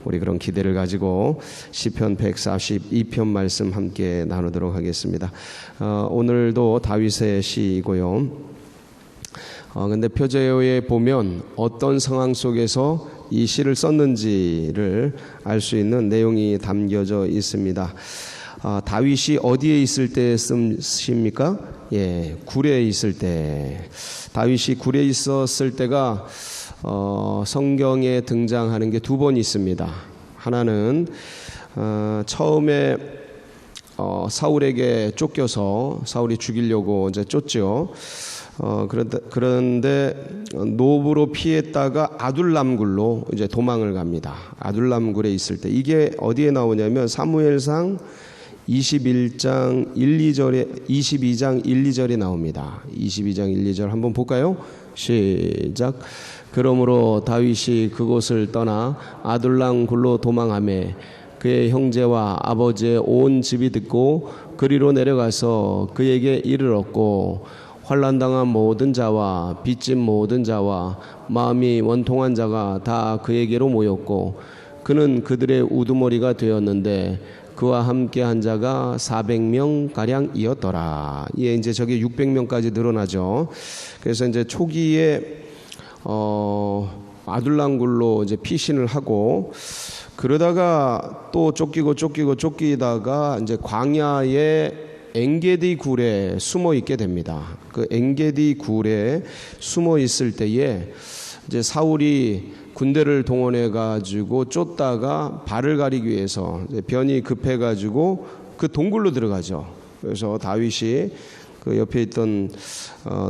우리 그런 기대를 가지고 시편 142편 말씀 함께 나누도록 하겠습니다. 오늘도 다윗의 시이고요. 근데 표제어에 보면 어떤 상황 속에서 이 시를 썼는지를 알 수 있는 내용이 담겨져 있습니다. 다윗이 어디에 있을 때 쓰십니까? 굴에 있을 때. 다윗이 굴에 있었을 때가 성경에 등장하는 게 두 번 있습니다. 하나는 처음에 사울에게 쫓겨서 사울이 죽이려고 이제 쫓죠. 그런데 노브로 피했다가 아둘람굴로 이제 도망을 갑니다. 아둘람굴에 있을 때 이게 어디에 나오냐면 사무엘상 22장 1, 2절에 나옵니다. 22장 1, 2절 한번 볼까요? 시작. 그러므로 다윗이 그곳을 떠나 아둘람굴로 도망하매 그의 형제와 아버지의 온 집이 듣고 그리로 내려가서 그에게 이르렀고 환난당한 모든 자와 빚진 모든 자와 마음이 원통한 자가 다 그에게로 모였고 그는 그들의 우두머리가 되었는데 그와 함께 한 자가 400명 가량이었더라. 이제 저게 600명까지 늘어나죠. 그래서 이제 초기에 아둘람굴로 이제 피신을 하고 그러다가 또 쫓기다가 이제 광야에 엔게디 굴에 숨어 있게 됩니다. 그 엔게디 굴에 숨어 있을 때에 이제 사울이 군대를 동원해 가지고 쫓다가 발을 가리기 위해서 변이 급해 가지고 그 동굴로 들어가죠. 그래서 다윗이 그 옆에 있던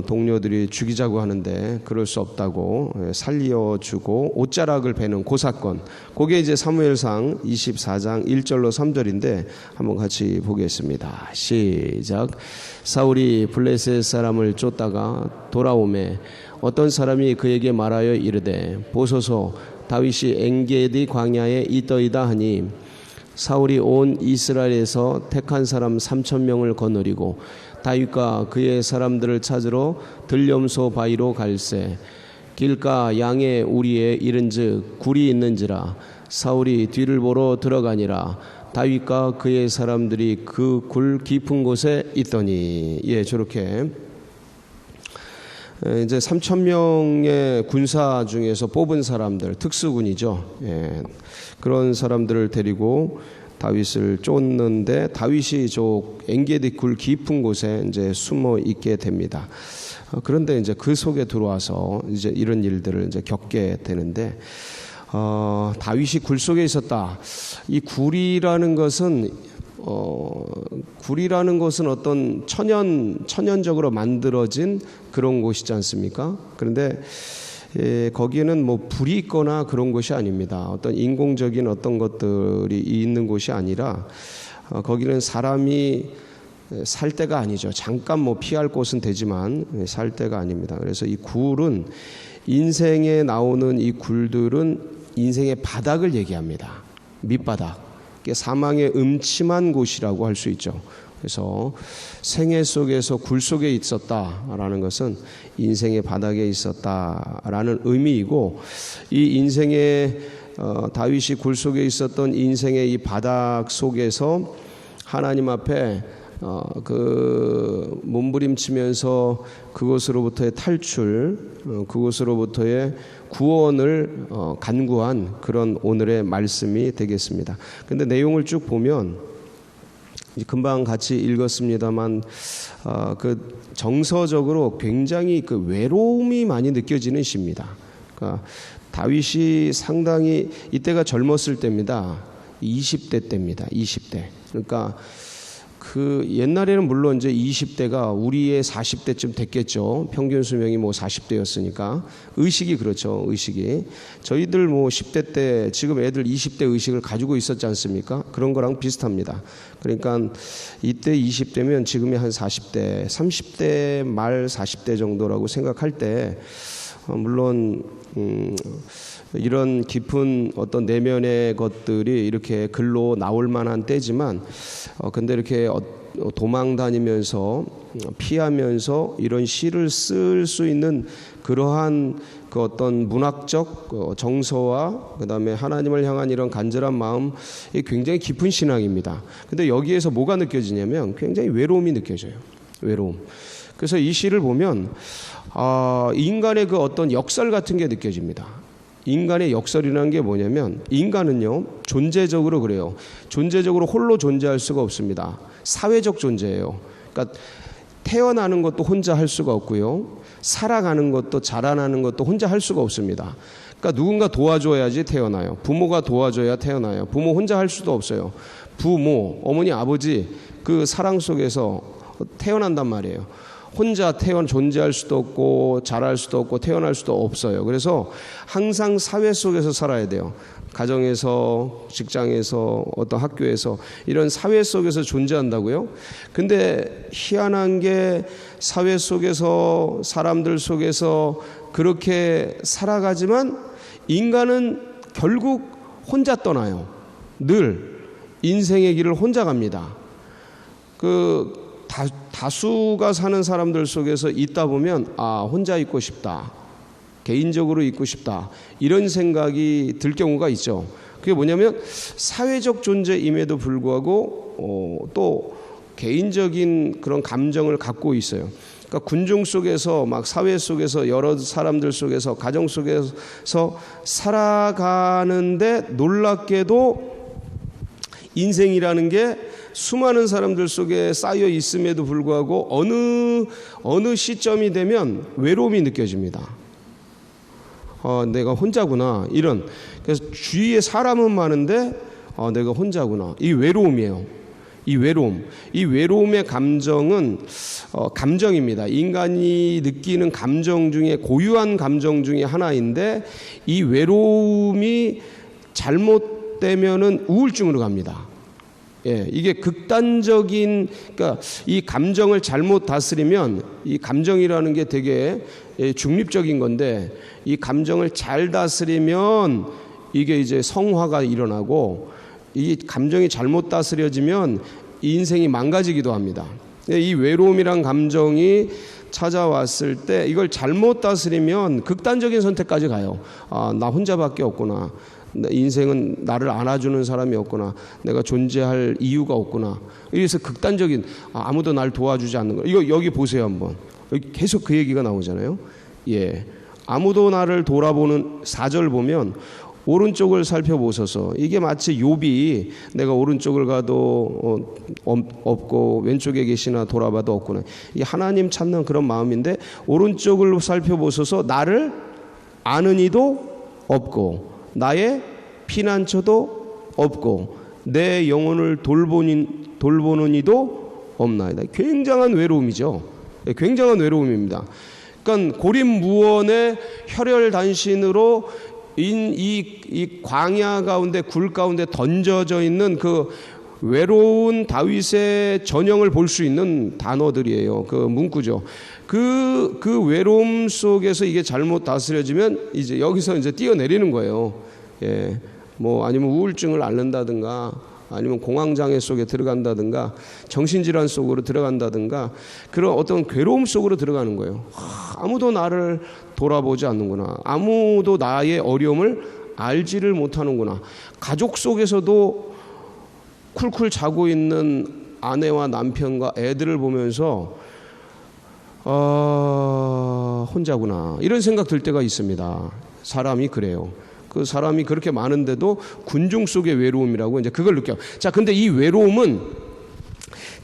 동료들이 죽이자고 하는데 그럴 수 없다고 살려주고 옷자락을 베는 그 사건, 그게 이제 사무엘상 24장 1절로 3절인데 한번 같이 보겠습니다. 시작. 사울이 블레셋 사람을 쫓다가 돌아오매 어떤 사람이 그에게 말하여 이르되 보소서 다윗이 엔게디 광야에 있더이다 하니 사울이 온 이스라엘에서 택한 사람 3,000명을 거느리고 다윗과 그의 사람들을 찾으러 들염소 바위로 갈새 길가 양의 우리에 이른즉 굴이 있는지라 사울이 뒤를 보러 들어가니라 다윗과 그의 사람들이 그 굴 깊은 곳에 있더니 저렇게 이제 3,000명의 군사 중에서 뽑은 사람들, 특수군이죠. 그런 사람들을 데리고 다윗을 쫓는데 다윗이 저 엔게디 굴 깊은 곳에 이제 숨어 있게 됩니다. 그런데 이제 그 속에 들어와서 이제 이런 일들을 이제 겪게 되는데 다윗이 굴 속에 있었다. 이 굴이라는 것은 어떤 천연적으로 만들어진 그런 곳이지 않습니까? 그런데 거기에는 뭐 불이 있거나 그런 곳이 아닙니다. 어떤 인공적인 어떤 것들이 있는 곳이 아니라 거기는 사람이 살 때가 아니죠. 잠깐 뭐 피할 곳은 되지만 살 때가 아닙니다. 그래서 이 굴은 인생에 나오는 이 굴들은 인생의 바닥을 얘기합니다. 밑바닥. 사망의 음침한 곳이라고 할 수 있죠. 그래서 생애 속에서 굴 속에 있었다라는 것은 인생의 바닥에 있었다라는 의미이고 이 인생의 다윗이 굴 속에 있었던 인생의 이 바닥 속에서 하나님 앞에 그 몸부림치면서 그것으로부터의 탈출, 그것으로부터의 구원을 간구한 그런 오늘의 말씀이 되겠습니다. 근데 내용을 쭉 보면 금방 같이 읽었습니다만 그 정서적으로 굉장히 그 외로움이 많이 느껴지는 시입니다. 그러니까 다윗이 상당히 이때가 젊었을 때입니다. 20대 때입니다. 20대. 그러니까 그 옛날에는 물론 이제 20대가 우리의 40대쯤 됐겠죠. 평균 수명이 뭐 40대였으니까. 의식이 그렇죠. 의식이. 저희들 뭐 10대 때 지금 애들 20대 의식을 가지고 있었지 않습니까? 그런 거랑 비슷합니다. 그러니까 이때 20대면 지금이 한 40대, 30대 말 40대 정도라고 생각할 때 물론 이런 깊은 어떤 내면의 것들이 이렇게 글로 나올 만한 때지만 근데 이렇게 도망 다니면서 피하면서 이런 시를 쓸 수 있는 그러한 그 어떤 문학적 정서와 그다음에 하나님을 향한 이런 간절한 마음이 굉장히 깊은 신앙입니다. 근데 여기에서 뭐가 느껴지냐면 굉장히 외로움이 느껴져요. 외로움. 그래서 이 시를 보면 인간의 그 어떤 역설 같은 게 느껴집니다. 인간의 역설이라는 게 뭐냐면 인간은요 존재적으로 그래요. 존재적으로 홀로 존재할 수가 없습니다. 사회적 존재예요. 그러니까 태어나는 것도 혼자 할 수가 없고요. 살아가는 것도 자라나는 것도 혼자 할 수가 없습니다. 그러니까 누군가 도와줘야지 태어나요. 부모가 도와줘야 태어나요. 부모 혼자 할 수도 없어요. 부모, 어머니, 아버지 그 사랑 속에서 태어난단 말이에요. 혼자 존재할 수도 없고 자랄 수도 없고 태어날 수도 없어요. 그래서 항상 사회 속에서 살아야 돼요. 가정에서, 직장에서, 어떤 학교에서 이런 사회 속에서 존재한다고요. 근데 희한한 게 사회 속에서 사람들 속에서 그렇게 살아가지만 인간은 결국 혼자 떠나요. 늘 인생의 길을 혼자 갑니다. 다수가 사는 사람들 속에서 있다 보면 혼자 있고 싶다. 개인적으로 있고 싶다. 이런 생각이 들 경우가 있죠. 그게 뭐냐면 사회적 존재임에도 불구하고 또 개인적인 그런 감정을 갖고 있어요. 그러니까 군중 속에서 막 사회 속에서 여러 사람들 속에서 가정 속에서 살아가는데 놀랍게도 인생이라는 게 수많은 사람들 속에 쌓여 있음에도 불구하고 어느 시점이 되면 외로움이 느껴집니다. 내가 혼자구나 이런. 그래서 주위에 사람은 많은데 내가 혼자구나. 이 외로움이에요. 이 외로움의 감정은 감정입니다. 인간이 느끼는 감정 중에 고유한 감정 중에 하나인데 이 외로움이 잘못되면은 우울증으로 갑니다. 이게 극단적인, 그러니까 이 감정을 잘못 다스리면, 이 감정이라는 게 되게 중립적인 건데 이 감정을 잘 다스리면 이게 이제 성화가 일어나고, 이 감정이 잘못 다스려지면 인생이 망가지기도 합니다. 이 외로움이란 감정이 찾아왔을 때 이걸 잘못 다스리면 극단적인 선택까지 가요. 나 혼자밖에 없구나. 인생은 나를 안아주는 사람이 없구나. 내가 존재할 이유가 없구나. 이래서 극단적인, 아무도 날 도와주지 않는 거. 이거 여기 보세요 한번. 여기 계속 그 얘기가 나오잖아요. 아무도 나를 돌아보는 4절 보면 오른쪽을 살펴보소서. 이게 마치 욥이 내가 오른쪽을 가도 없고 왼쪽에 계시나 돌아봐도 없구나. 이 하나님 찾는 그런 마음인데, 오른쪽을 살펴보소서. 나를 아는 이도 없고 나의 피난처도 없고 내 영혼을 돌보는 이도 없나이다. 굉장한 외로움이죠. 굉장한 외로움입니다. 그러니까 고립무원의 혈혈단신으로 이 광야 가운데, 굴 가운데 던져져 있는 그 외로운 다윗의 전형을 볼 수 있는 단어들이에요. 그 문구죠. 그 외로움 속에서 이게 잘못 다스려지면 이제 여기서 이제 뛰어내리는 거예요. 아니면 우울증을 앓는다든가, 아니면 공황장애 속에 들어간다든가, 정신질환 속으로 들어간다든가, 그런 어떤 괴로움 속으로 들어가는 거예요. 아무도 나를 돌아보지 않는구나. 아무도 나의 어려움을 알지를 못하는구나. 가족 속에서도 쿨쿨 자고 있는 아내와 남편과 애들을 보면서 혼자구나 이런 생각 들 때가 있습니다. 사람이 그래요. 그 사람이 그렇게 많은데도 군중 속의 외로움이라고 이제 그걸 느껴요. 자, 근데 이 외로움은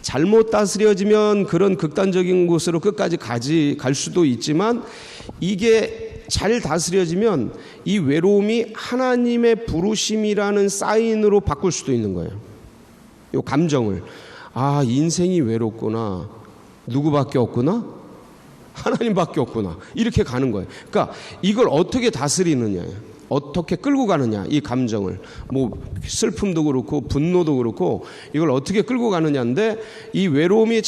잘못 다스려지면 그런 극단적인 곳으로 끝까지 갈 수도 있지만, 이게 잘 다스려지면 이 외로움이 하나님의 부르심이라는 사인으로 바꿀 수도 있는 거예요. 이 감정을, 인생이 외롭구나. 누구밖에 없구나? 하나님밖에 없구나. 이렇게 가는 거예요. 그러니까 이걸 어떻게 다스리느냐예요. 어떻게 끌고 가느냐, 이 감정을. 슬픔도 그렇고 분노도 그렇고 이걸 어떻게 끌고 가느냐인데, 이 외로움이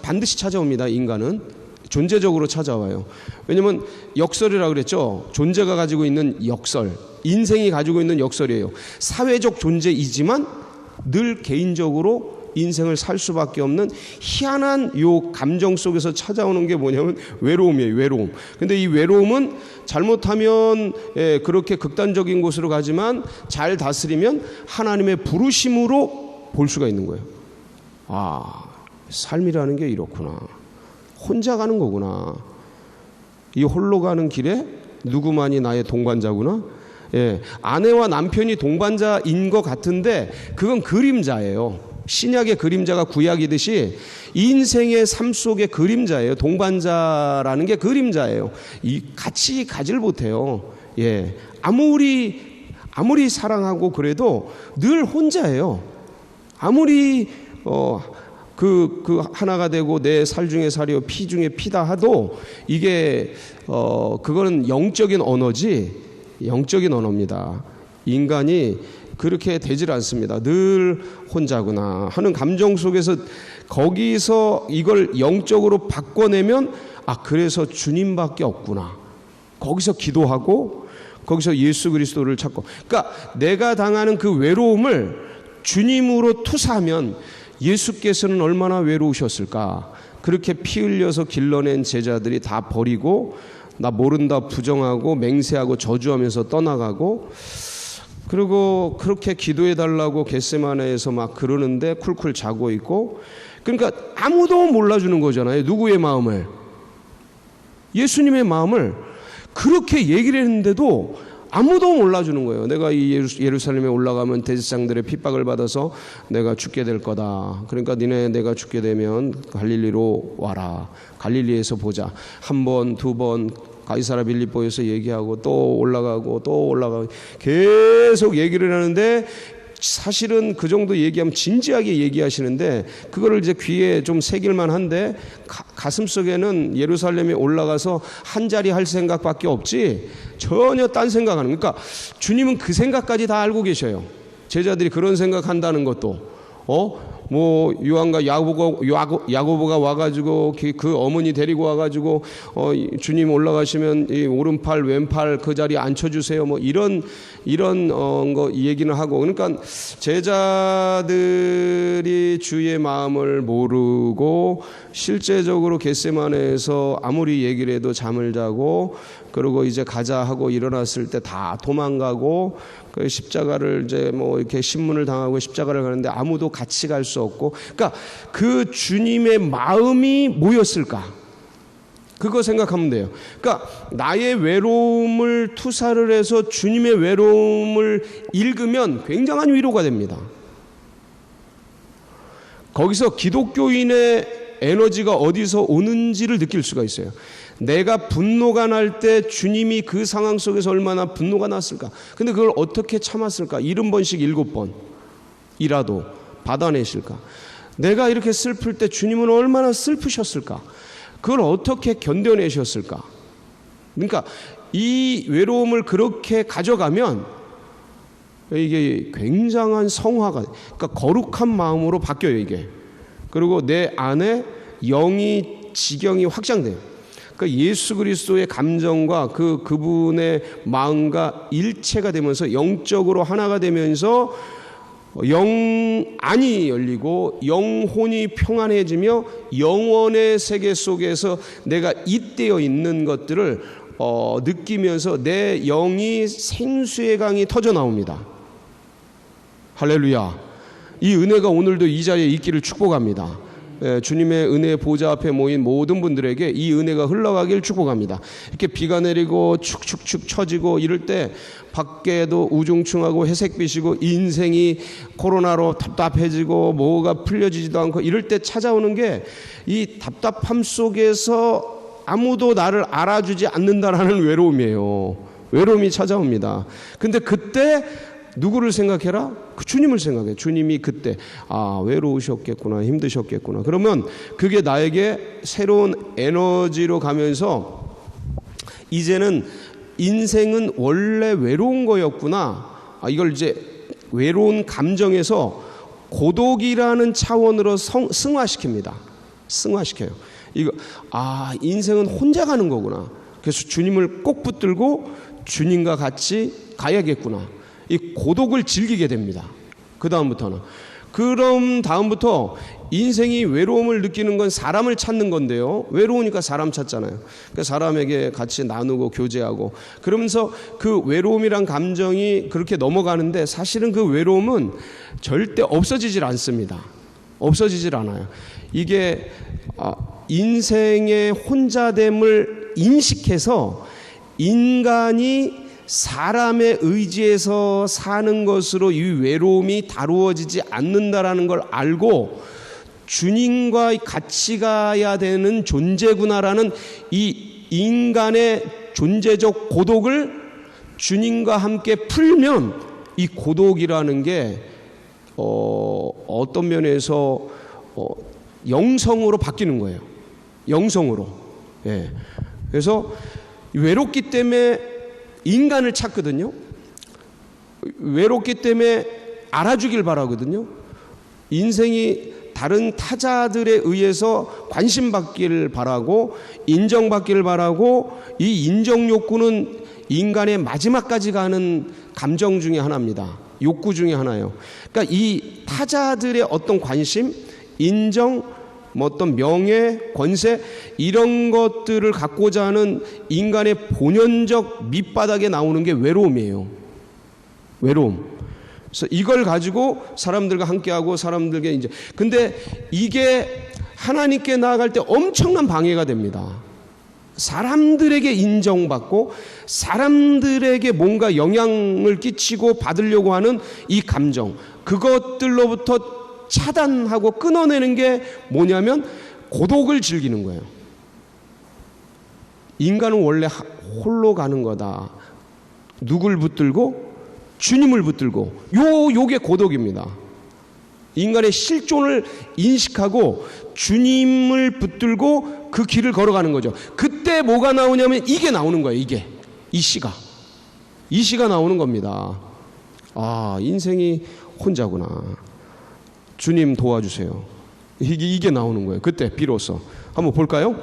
반드시 찾아옵니다. 인간은 존재적으로 찾아와요. 왜냐면 역설이라고 그랬죠. 존재가 가지고 있는 역설, 인생이 가지고 있는 역설이에요. 사회적 존재이지만 늘 개인적으로 인생을 살 수밖에 없는 희한한 요 감정 속에서 찾아오는 게 뭐냐면 외로움이에요. 외로움. 근데 이 외로움은 잘못하면 그렇게 극단적인 곳으로 가지만 잘 다스리면 하나님의 부르심으로 볼 수가 있는 거예요. 아, 삶이라는 게 이렇구나. 혼자 가는 거구나. 이 홀로 가는 길에 누구만이 나의 동반자구나. 아내와 남편이 동반자인 것 같은데 그건 그림자예요. 신약의 그림자가 구약이듯이 인생의 삶 속의 그림자예요. 동반자라는 게 그림자예요. 같이 가지를 못해요. 아무리 사랑하고 그래도 늘 혼자예요. 아무리 그 하나가 되고 내 살 중에 살이요 피 중에 피다 하도 이게 그거는 영적인 언어지, 영적인 언어입니다. 인간이 그렇게 되질 않습니다. 늘 혼자구나 하는 감정 속에서 거기서 이걸 영적으로 바꿔내면 그래서 주님밖에 없구나. 거기서 기도하고 거기서 예수 그리스도를 찾고, 그러니까 내가 당하는 그 외로움을 주님으로 투사하면 예수께서는 얼마나 외로우셨을까. 그렇게 피 흘려서 길러낸 제자들이 다 버리고 나 모른다 부정하고 맹세하고 저주하면서 떠나가고, 그리고 그렇게 기도해 달라고 겟세마네에서 막 그러는데 쿨쿨 자고 있고, 그러니까 아무도 몰라주는 거잖아요. 누구의 마음을? 예수님의 마음을 그렇게 얘기를 했는데도 아무도 몰라주는 거예요. 내가 이 예루살렘에 올라가면 대제사장들의 핍박을 받아서 내가 죽게 될 거다. 그러니까 니네 내가 죽게 되면 갈릴리로 와라. 갈릴리에서 보자. 한 번, 두 번 가이사랴 빌립보에서 얘기하고 또 올라가고 또 올라가고 계속 얘기를 하는데, 사실은 그 정도 얘기하면 진지하게 얘기하시는데 그거를 이제 귀에 좀 새길만 한데 가슴 속에는 예루살렘에 올라가서 한 자리 할 생각밖에 없지 전혀 딴 생각하는, 그러니까 주님은 그 생각까지 다 알고 계셔요. 제자들이 그런 생각한다는 것도 뭐 요한과 야고보가 와가지고 그 어머니 데리고 와가지고 주님 올라가시면 이 오른팔 왼팔 그 자리에 앉혀주세요. 뭐 이런 거 얘기는 하고, 그러니까 제자들이 주의 마음을 모르고 실제적으로 겟세마네에서 아무리 얘기를 해도 잠을 자고, 그리고 이제 가자 하고 일어났을 때 다 도망가고, 그 십자가를 이제 뭐 이렇게 신문을 당하고 십자가를 가는데 아무도 같이 갈 수 없고, 그러니까 그 주님의 마음이 뭐였을까? 그거 생각하면 돼요. 그러니까 나의 외로움을 투사를 해서 주님의 외로움을 읽으면 굉장한 위로가 됩니다. 거기서 기독교인의 에너지가 어디서 오는지를 느낄 수가 있어요. 내가 분노가 날 때 주님이 그 상황 속에서 얼마나 분노가 났을까. 근데 그걸 어떻게 참았을까. 70번씩 7번이라도 받아내실까. 내가 이렇게 슬플 때 주님은 얼마나 슬프셨을까. 그걸 어떻게 견뎌내셨을까. 그러니까 이 외로움을 그렇게 가져가면 이게 굉장한 성화가, 그러니까 거룩한 마음으로 바뀌어요 이게. 그리고 내 안에 지경이 확장돼요. 그러니까 예수 그리스도의 감정과 그분의 마음과 일체가 되면서 영적으로 하나가 되면서 안이 열리고 영혼이 평안해지며 영원의 세계 속에서 내가 잇대어 있는 것들을 느끼면서 내 영이 생수의 강이 터져 나옵니다. 할렐루야. 이 은혜가 오늘도 이 자리에 있기를 축복합니다. 주님의 은혜의 보좌 앞에 모인 모든 분들에게 이 은혜가 흘러가길 축복합니다. 이렇게 비가 내리고 축축축 처지고 이럴 때 밖에도 우중충하고 회색빛이고 인생이 코로나로 답답해지고 뭐가 풀려지지도 않고 이럴 때 찾아오는 게, 이 답답함 속에서 아무도 나를 알아주지 않는다라는 외로움이에요. 외로움이 찾아옵니다. 근데 그때 누구를 생각해라? 그 주님을 생각해. 주님이 그때 외로우셨겠구나, 힘드셨겠구나. 그러면 그게 나에게 새로운 에너지로 가면서 이제는 인생은 원래 외로운 거였구나. 이걸 이제 외로운 감정에서 고독이라는 차원으로 승화시킵니다. 승화시켜요. 이거 인생은 혼자 가는 거구나. 그래서 주님을 꼭 붙들고 주님과 같이 가야겠구나. 이 고독을 즐기게 됩니다. 그 다음부터는. 그럼 다음부터 인생이 외로움을 느끼는 건 사람을 찾는 건데요. 외로우니까 사람 찾잖아요. 그러니까 사람에게 같이 나누고 교제하고 그러면서 그 외로움이란 감정이 그렇게 넘어가는데 사실은 그 외로움은 절대 없어지질 않습니다. 없어지질 않아요. 이게 인생의 혼자됨을 인식해서 인간이 사람의 의지에서 사는 것으로 이 외로움이 다루어지지 않는다라는 걸 알고 주님과 같이 가야 되는 존재구나라는 이 인간의 존재적 고독을 주님과 함께 풀면 이 고독이라는 게 어떤 면에서 영성으로 바뀌는 거예요. 영성으로. 예. 그래서 외롭기 때문에 인간을 찾거든요. 외롭기 때문에 알아주길 바라거든요. 인생이 다른 타자들에 의해서 관심받기를 바라고 인정받기를 바라고 이 인정 욕구는 인간의 마지막까지 가는 감정 중에 하나입니다. 욕구 중에 하나예요. 그러니까 이 타자들의 어떤 관심, 인정, 뭐 어떤 명예, 권세 이런 것들을 갖고자 하는 인간의 본연적 밑바닥에 나오는 게 외로움이에요. 외로움. 그래서 이걸 가지고 사람들과 함께하고 사람들에게 이제 근데 이게 하나님께 나아갈 때 엄청난 방해가 됩니다. 사람들에게 인정받고 사람들에게 뭔가 영향을 끼치고 받으려고 하는 이 감정 그것들로부터 차단하고 끊어내는 게 뭐냐면 고독을 즐기는 거예요. 인간은 원래 홀로 가는 거다. 누굴 붙들고? 주님을 붙들고. 요게 고독입니다. 인간의 실존을 인식하고 주님을 붙들고 그 길을 걸어가는 거죠. 그때 뭐가 나오냐면 이게 나오는 거예요. 이 시가 나오는 겁니다. 아, 인생이 혼자구나. 주님 도와주세요. 이게 나오는 거예요. 그때 비로소 한번 볼까요?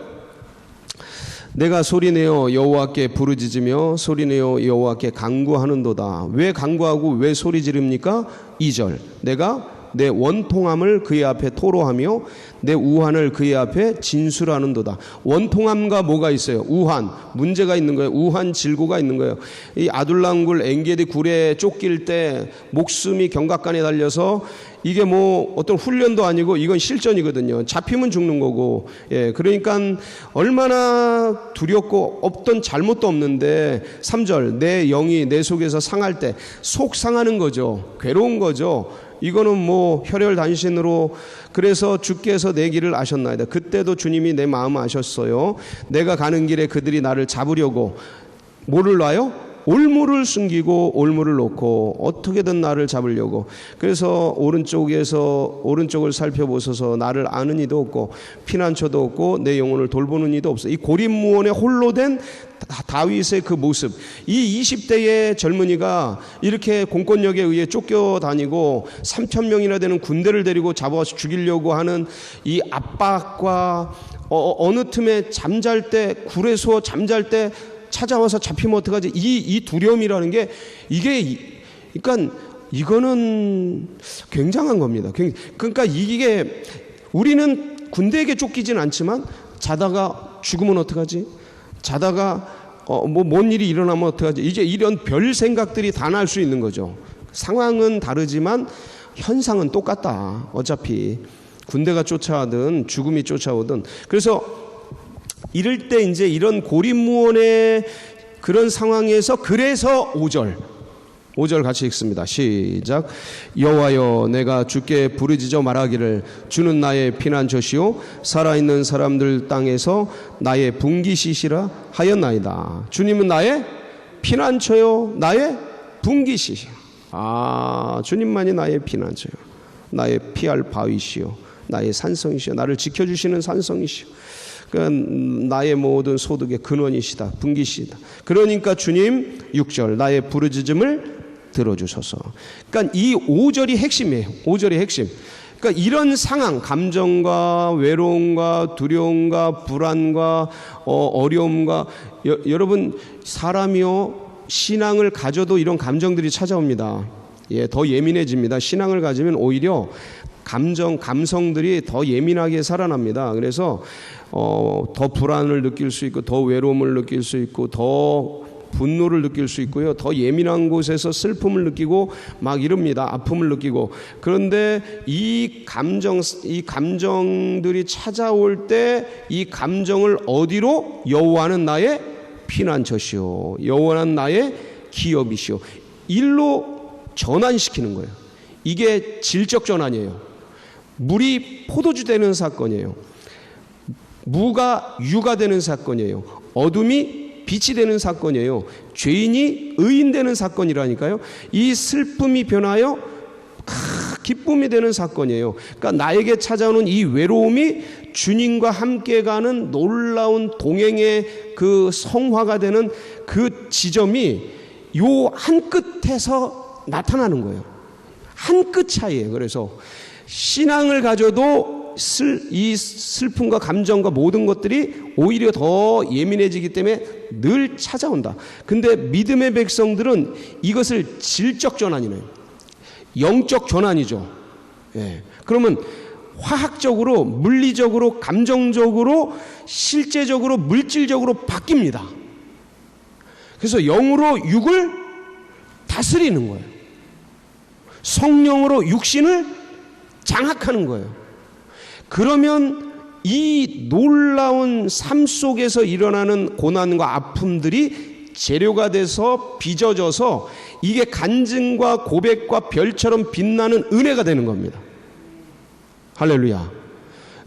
내가 소리내어 여호와께 부르짖으며 소리내어 여호와께 간구하는도다. 왜 간구하고 왜 소리 지릅니까? 2절 내가 내 원통함을 그의 앞에 토로하며 내 우환을 그의 앞에 진술하는도다. 원통함과 뭐가 있어요? 우환, 문제가 있는 거예요. 우환, 질고가 있는 거예요. 이 아둘람굴 엔게디 굴에 쫓길 때 목숨이 경각간에 달려서 이게 뭐 어떤 훈련도 아니고 이건 실전이거든요. 잡히면 죽는 거고. 예, 그러니까 얼마나 두렵고 없던 잘못도 없는데 3절 내 영이 내 속에서 상할 때 속 상하는 거죠. 괴로운 거죠. 이거는 뭐 혈혈단신으로 그래서 주께서 내 길을 아셨나이다. 그때도 주님이 내 마음을 아셨어요. 내가 가는 길에 그들이 나를 잡으려고 뭐를 놔요? 올무를 숨기고 올무를 놓고 어떻게든 나를 잡으려고. 그래서 오른쪽을 살펴보소서. 나를 아는 이도 없고 피난처도 없고 내 영혼을 돌보는 이도 없어. 이 고립무원에 홀로 된 다윗의 그 모습. 이 20대의 젊은이가 이렇게 공권력에 의해 쫓겨다니고 3,000명이나 되는 군대를 데리고 잡아서 죽이려고 하는 이 압박과 어느 틈에 잠잘 때 굴에서 잠잘 때 찾아와서 잡히면 어떡하지? 이 두려움이라는 게 그러니까 이거는 굉장한 겁니다. 그러니까 이게 우리는 군대에게 쫓기진 않지만 자다가 죽으면 어떡하지? 자다가 뭔 일이 일어나면 어떡하지? 이제 이런 별 생각들이 다 날 수 있는 거죠. 상황은 다르지만 현상은 똑같다. 어차피 군대가 쫓아오든 죽음이 쫓아오든. 그래서 이럴 때 이제 이런 고립무원의 그런 상황에서 그래서 5절 같이 읽습니다. 시작. 여호와여 내가 주께 부르짖어 말하기를 주는 나의 피난처시오 살아있는 사람들 땅에서 나의 분기시시라 하였나이다. 주님은 나의 피난처요 나의 분기시시오. 주님만이 나의 피난처요 나의 피할 바위시오 나의 산성이시오 나를 지켜주시는 산성이시오. 나의 모든 소득의 근원이시다. 분기시다. 그러니까 주님 6절 나의 부르짖음을 들어주소서. 그러니까 이 5절이 핵심이에요. 5절이 핵심. 그러니까 이런 상황, 감정과 외로움과 두려움과 불안과 어려움과 여러분 사람이요 신앙을 가져도 이런 감정들이 찾아옵니다. 예, 더 예민해집니다. 신앙을 가지면 오히려 감성들이 더 예민하게 살아납니다. 그래서 더 불안을 느낄 수 있고, 더 외로움을 느낄 수 있고, 더 분노를 느낄 수 있고요. 더 예민한 곳에서 슬픔을 느끼고 막 이럽니다. 아픔을 느끼고. 그런데 이 감정들이 찾아올 때 이 감정을 어디로? 여호와는 나의 피난처시오, 여호와는 나의 기업이시오, 일로 전환시키는 거예요. 이게 질적 전환이에요. 물이 포도주 되는 사건이에요. 무가 유가 되는 사건이에요. 어둠이 빛이 되는 사건이에요. 죄인이 의인 되는 사건이라니까요. 이 슬픔이 변하여 기쁨이 되는 사건이에요. 그러니까 나에게 찾아오는 이 외로움이 주님과 함께 가는 놀라운 동행의 그 성화가 되는 그 지점이 요 한 끝에서 나타나는 거예요. 한 끗 차이예요. 그래서 신앙을 가져도 이 슬픔과 감정과 모든 것들이 오히려 더 예민해지기 때문에 늘 찾아온다. 근데 믿음의 백성들은 이것을 질적 전환이네요. 영적 전환이죠. 예. 그러면 화학적으로, 물리적으로, 감정적으로, 실제적으로, 물질적으로 바뀝니다. 그래서 영으로 육을 다스리는 거예요. 성령으로 육신을 장악하는 거예요. 그러면 이 놀라운 삶 속에서 일어나는 고난과 아픔들이 재료가 돼서 빚어져서 이게 간증과 고백과 별처럼 빛나는 은혜가 되는 겁니다. 할렐루야.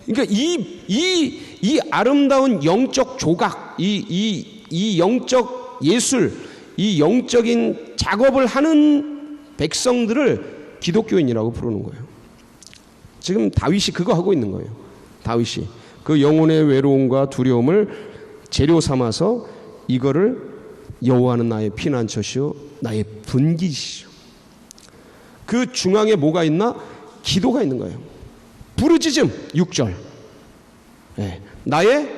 그러니까 이 아름다운 영적 조각, 이 영적 예술, 이 영적인 작업을 하는 백성들을 기독교인이라고 부르는 거예요. 지금 다윗이 그거 하고 있는 거예요. 다윗이 그 영혼의 외로움과 두려움을 재료 삼아서 이거를 여호와는 나의 피난처시오, 나의 분기시오. 그 중앙에 뭐가 있나? 기도가 있는 거예요. 부르짖음 6절. 네. 나의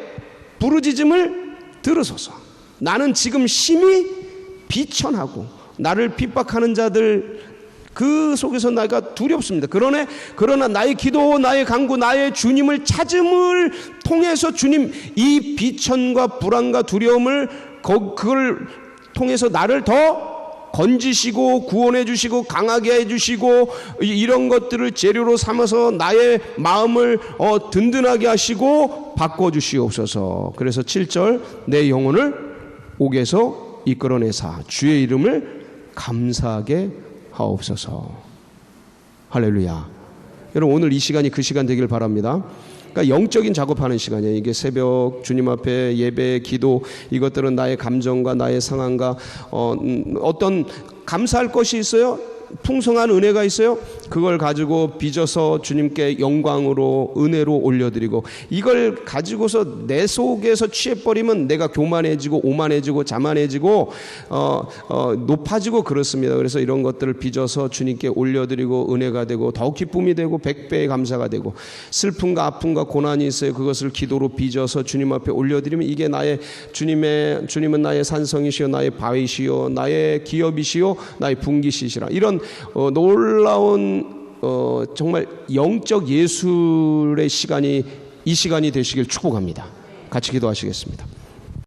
부르짖음을 들으소서. 나는 지금 심히 비천하고 나를 핍박하는 자들 그 속에서 내가 두렵습니다. 그러나 나의 기도, 나의 간구, 나의 주님을 찾음을 통해서 주님 이 비천과 불안과 두려움을 그걸 통해서 나를 더 건지시고 구원해 주시고 강하게 해 주시고 이런 것들을 재료로 삼아서 나의 마음을 든든하게 하시고 바꿔 주시옵소서. 그래서 7절 내 영혼을 옥에서 이끌어내사 주의 이름을 감사하게 하옵소서. 할렐루야. 여러분 오늘 이 시간이 그 시간 되길 바랍니다. 그러니까 영적인 작업하는 시간이에요. 이게 새벽 주님 앞에 예배, 기도, 이것들은 나의 감정과 나의 상황과 어떤 감사할 것이 있어요. 풍성한 은혜가 있어요. 그걸 가지고 빚어서 주님께 영광으로 은혜로 올려드리고, 이걸 가지고서 내 속에서 취해버리면 내가 교만해지고 오만해지고 자만해지고 높아지고 그렇습니다. 그래서 이런 것들을 빚어서 주님께 올려드리고 은혜가 되고 더욱 기쁨이 되고 100배의 감사가 되고, 슬픔과 아픔과 고난이 있어요. 그것을 기도로 빚어서 주님 앞에 올려드리면 이게 주님은 나의 산성이시요 나의 바위시요 나의 기업이시요 나의 분기시시라. 이런 놀라운 정말 영적 예술의 시간이 이 시간이 되시길 축복합니다. 같이 기도하시겠습니다.